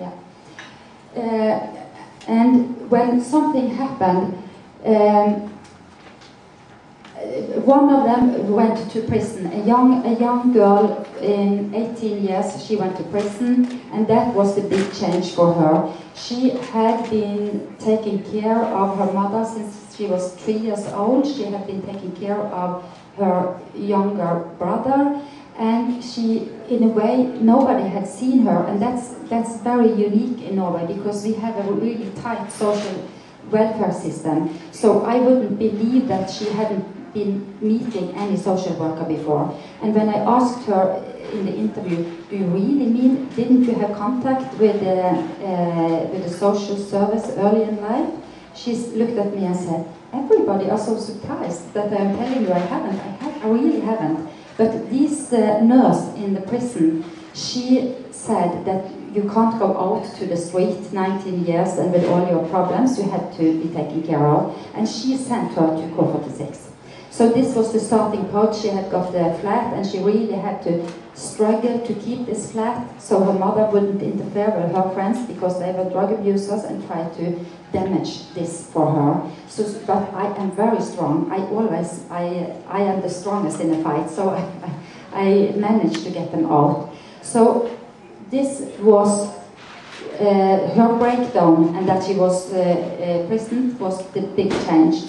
Yeah. And when something happened, one of them went to prison. A young girl in 18 years, she went to prison, and that was the big change for her. She had been taking care of her mother since she was 3 years old. She had been taking care of her younger brother, and she, in a way, nobody had seen her, and that's very unique in Norway because we have a really tight social welfare system. So I wouldn't believe that she hadn't been meeting any social worker before. And when I asked her in the interview, do you really mean, didn't you have contact with the social service early in life? She looked at me and said, everybody are so surprised that I'm telling you I haven't. I really haven't. But this nurse in the prison, she said that you can't go out to the street 19 years and with all your problems, you had to be taken care of. And she sent her to Core 46. So this was the starting point. She had got the flat and she really had to struggle to keep this flat so her mother wouldn't interfere with her friends because they were drug abusers and tried to damage this for her. So, but I am very strong. I am the strongest in a fight, so I managed to get them out. So this was her breakdown, and that she was prisoned was the big change.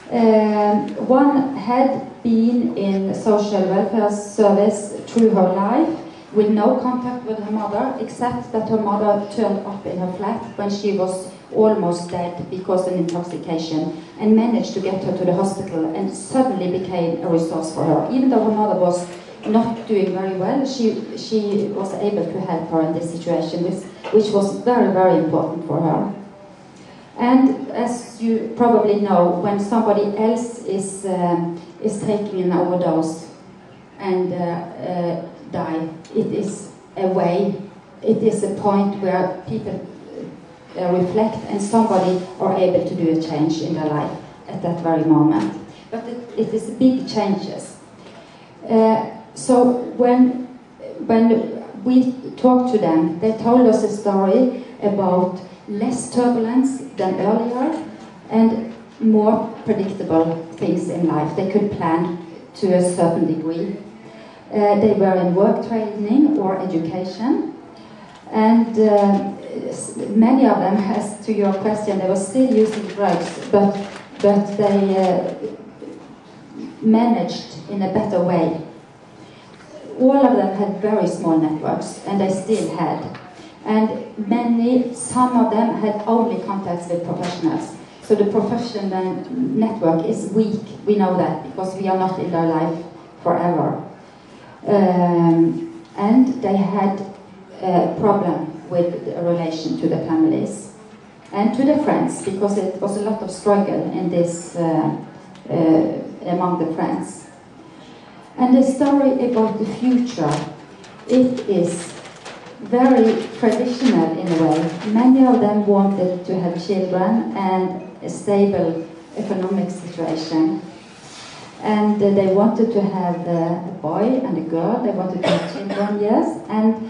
One had been in social welfare service through her life with no contact with her mother, except that her mother turned up in her flat when she was almost dead because of intoxication, and managed to get her to the hospital and suddenly became a resource for her. Even though her mother was not doing very well, she was able to help her in this situation, which was very, very important for her. And as you probably know, when somebody else is taking an overdose and die, it is a way, it is a point where people reflect and somebody are able to do a change in their life at that very moment. But it is big changes. So when we talked to them, they told us a story about less turbulence than earlier and more predictable things in life. They could plan to a certain degree. They were in work training or education, and many of them, as to your question, they were still using drugs, but they managed in a better way. All of them had very small networks, and they still had. And some of them had only contacts with professionals. So the professional network is weak. We know that because we are not in their life forever. And they had a problem with a relation to the families and to the friends, because it was a lot of struggle in this among the friends. And the story about the future, it is very traditional in a way. Many of them wanted to have children and a stable economic situation. And they wanted to have a boy and a girl. They wanted to have children, yes. And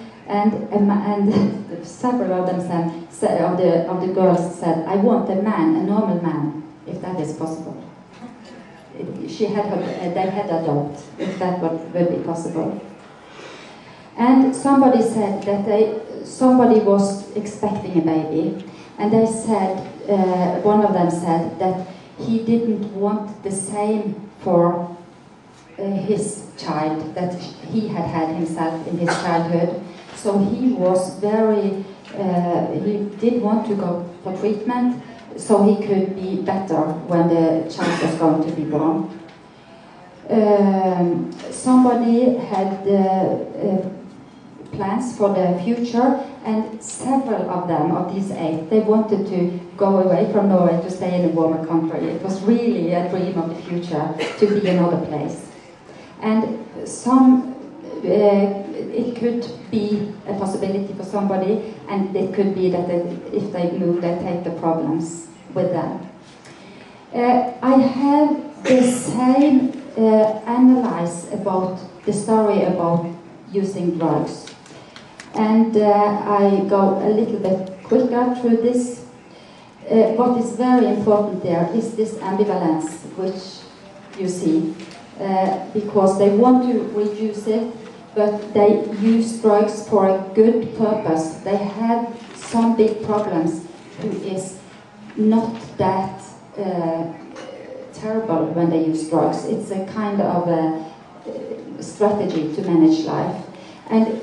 several of them said, of the girls said, I want a man, a normal man, if that is possible. They had a doubt if that would be possible. And somebody said that somebody was expecting a baby, and they said, one of them said that he didn't want the same for his child that he had himself in his childhood. So he was very, he did want to go for treatment so he could be better when the child was going to be born. Somebody had plans for the future, and several of them, of these 8, they wanted to go away from Norway to stay in a warmer country. It was really a dream of the future to be in another place. And some, it could be a possibility for somebody, and it could be that if they move, they take the problems with them. I have the same analysis about the story about using drugs. And I go a little bit quicker through this. What is very important there is this ambivalence, which you see, because they want to reduce it, but they use drugs for a good purpose. They have some big problems who is not that terrible when they use drugs. It's a kind of a strategy to manage life. And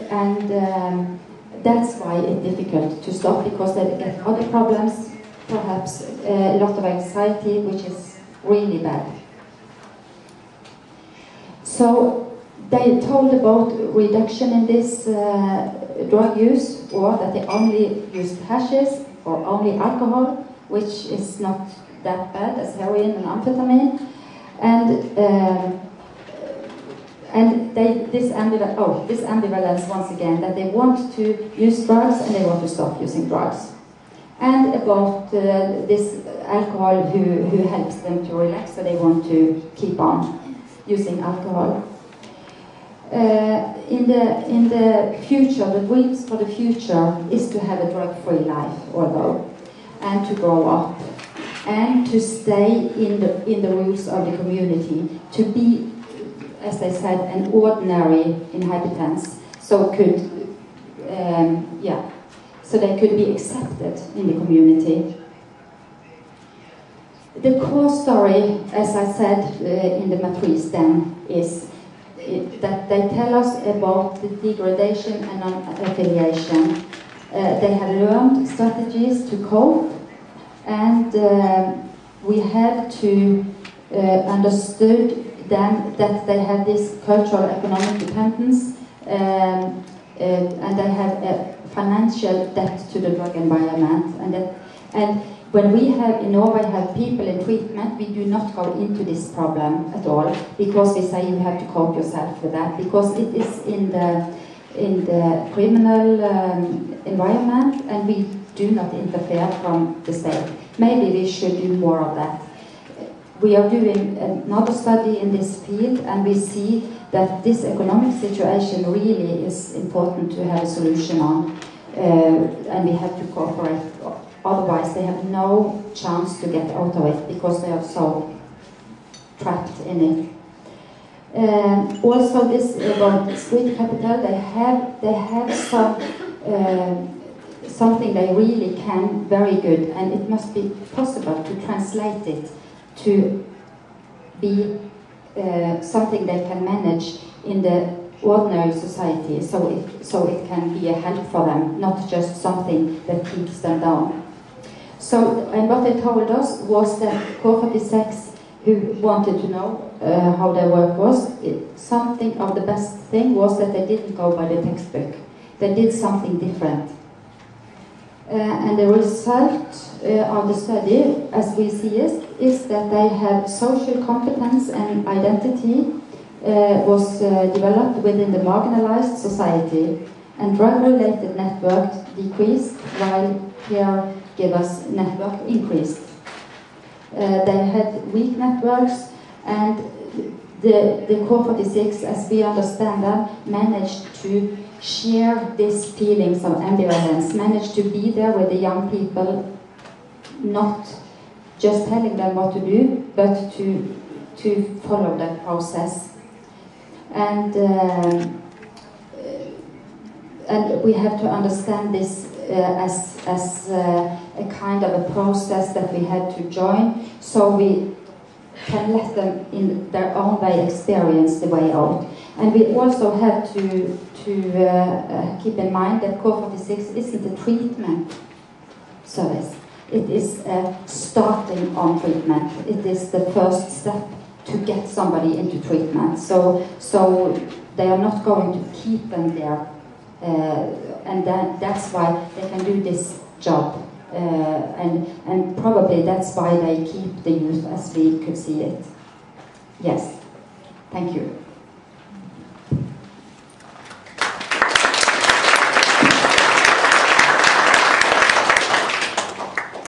that's why it's difficult to stop, because they get other problems, perhaps a lot of anxiety, which is really bad. So they told about reduction in this drug use, or that they only used hashish or only alcohol, which is not that bad as heroin and amphetamine. And this ambivalence once again, that they want to use drugs and they want to stop using drugs. And about this alcohol who helps them to relax, so they want to keep on using alcohol. In the future, the dreams for the future is to have a drug-free life, although, and to grow up, and to stay in the rules of the community, to be, as I said, an ordinary inhabitants, so so they could be accepted in the community. The core story, as I said in the matrice then, is that they tell us about the degradation and non-affiliation. They have learned strategies to cope, and we have to understood then that they have this cultural economic dependence, and they have a financial debt to the drug environment, and when we have in Norway have people in treatment, we do not go into this problem at all, because we say you have to cope yourself with that, because it is in the criminal environment, and we do not interfere from the state. Maybe we should do more of that. We are doing another study in this field, and we see that this economic situation really is important to have a solution on, and we have to cooperate. Otherwise, they have no chance to get out of it, because they are so trapped in it. Also, this about street capital, they have some something they really can very good, and it must be possible to translate it to be something they can manage in the ordinary society, so it can be a help for them, not just something that keeps them down. So, and what they told us was that Core 46, who wanted to know how their work was, something of the best thing was that they didn't go by the textbook. They did something different. And the result of the study, as we see it, is that they have social competence and identity was developed within the marginalized society, and drug-related network decreased while caregivers network increased. They had weak networks, and the Core 46, as we understand them, managed to share these feelings of ambivalence, managed to be there with the young people, not just telling them what to do, but to follow that process. And we have to understand this as a kind of a process that we had to join, so we can let them in their own way experience the way out. And we also have to keep in mind that Core 46 isn't a treatment service. It is starting on treatment. It is the first step to get somebody into treatment. So they are not going to keep them there, and that's why they can do this job. And probably that's why they keep the youth, as we could see it. Yes, thank you.